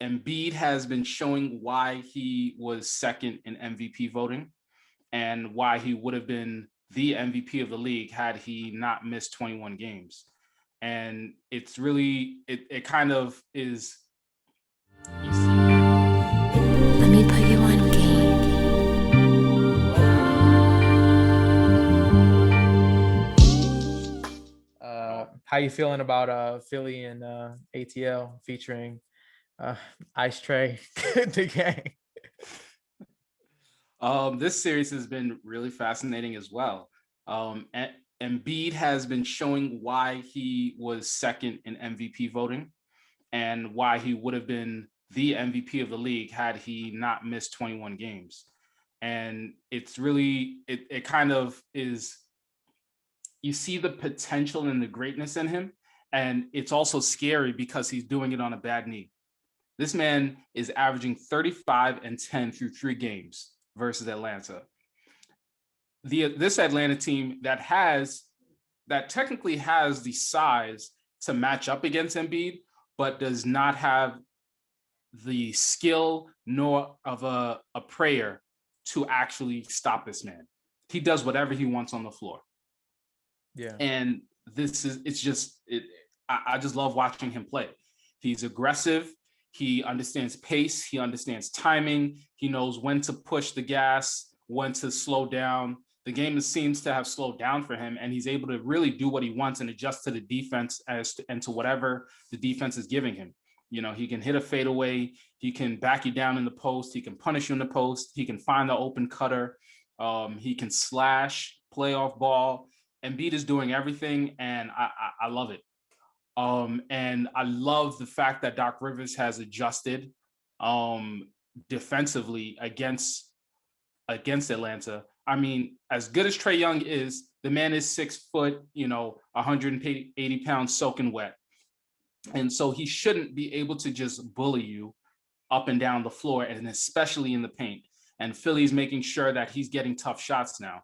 Embiid has been showing why he was second in MVP voting and why he would have been the MVP of the league had he not missed 21 games. And it's really, it kind of is. Let me put you on game. How you feeling about Philly and ATL featuring Ice Trae, the gang? This series has been really fascinating as well. Embiid has been showing why he was second in MVP voting and why he would have been the MVP of the league had he not missed 21 games. And it's really, it kind of is, you see the potential and the greatness in him. And it's also scary because he's doing it on a bad knee. This man is averaging 35 and 10 through 3 games versus Atlanta. This Atlanta team that technically has the size to match up against Embiid, but does not have the skill nor of a prayer to actually stop this man. He does whatever he wants on the floor. Yeah. And I just love watching him play. He's aggressive. He understands pace. He understands timing. He knows when to push the gas, when to slow down. The game seems to have slowed down for him, and he's able to really do what he wants and adjust to the defense and to whatever the defense is giving him. You know, he can hit a fadeaway. He can back you down in the post. He can punish you in the post. He can find the open cutter. He can slash, playoff ball. Embiid is doing everything, and I love it. And I love the fact that Doc Rivers has adjusted defensively against Atlanta. I mean, as good as Trae Young is, the man is 6 foot, 180 pounds soaking wet. And so he shouldn't be able to just bully you up and down the floor, and especially in the paint. And Philly's making sure that he's getting tough shots now.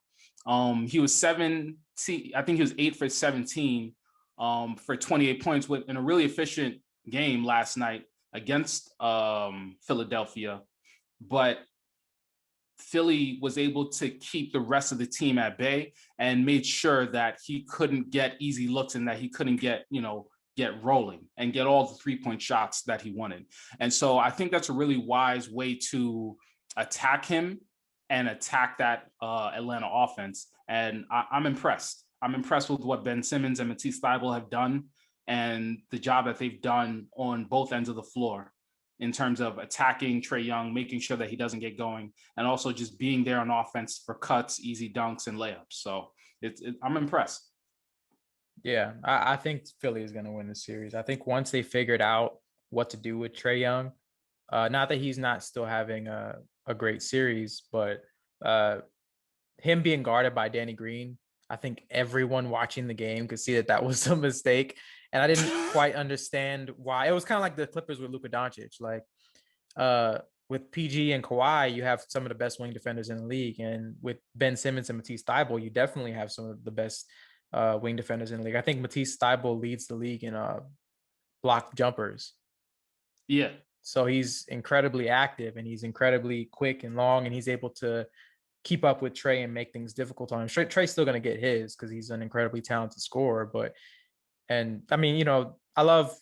He was 8 for 17 for 28 points in a really efficient game last night against Philadelphia. But Philly was able to keep the rest of the team at bay and made sure that he couldn't get easy looks and that he couldn't get rolling and get all the 3-point shots that he wanted. And so I think that's a really wise way to attack him and attack that Atlanta offense. And I'm impressed. I'm impressed with what Ben Simmons and Matisse Thybulle have done and the job that they've done on both ends of the floor in terms of attacking Trae Young, making sure that he doesn't get going, and also just being there on offense for cuts, easy dunks, and layups. So I'm impressed. Yeah, I think Philly is going to win the series. I think once they figured out what to do with Trae Young, not that he's not still having a great series, but him being guarded by Danny Green, I think everyone watching the game could see that was a mistake. And I didn't quite understand why. It was kind of like the Clippers with Luka Doncic. Like with PG and Kawhi, you have some of the best wing defenders in the league. And with Ben Simmons and Matisse Thybulle, you definitely have some of the best wing defenders in the league. I think Matisse Thybulle leads the league in blocked jumpers. Yeah. So he's incredibly active and he's incredibly quick and long, and he's able to keep up with Trae and make things difficult on him. Trae's still going to get his because he's an incredibly talented scorer. And I mean, I love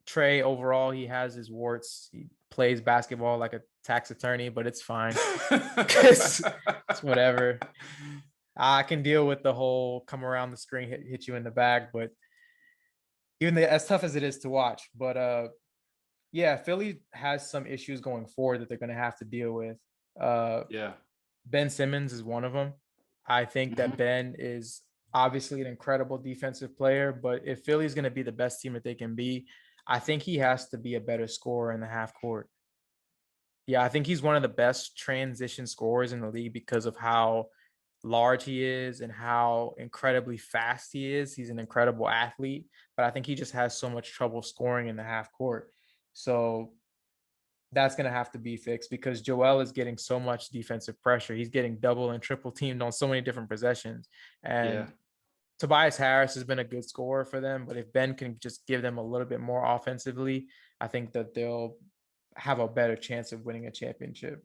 Trae overall. He has his warts. He plays basketball like a tax attorney, but it's fine. it's whatever. I can deal with the whole come around the screen, hit you in the back, but even as tough as it is to watch. But yeah, Philly has some issues going forward that they're going to have to deal with. Yeah. Ben Simmons is one of them. I think that Ben is obviously an incredible defensive player, but if Philly's going to be the best team that they can be, I think he has to be a better scorer in the half court. Yeah, I think he's one of the best transition scorers in the league because of how large he is and how incredibly fast he is. He's an incredible athlete, but I think he just has so much trouble scoring in the half court. So that's going to have to be fixed because Joel is getting so much defensive pressure. He's getting double and triple teamed on so many different possessions. And Tobias Harris has been a good scorer for them, but if Ben can just give them a little bit more offensively, I think that they'll have a better chance of winning a championship.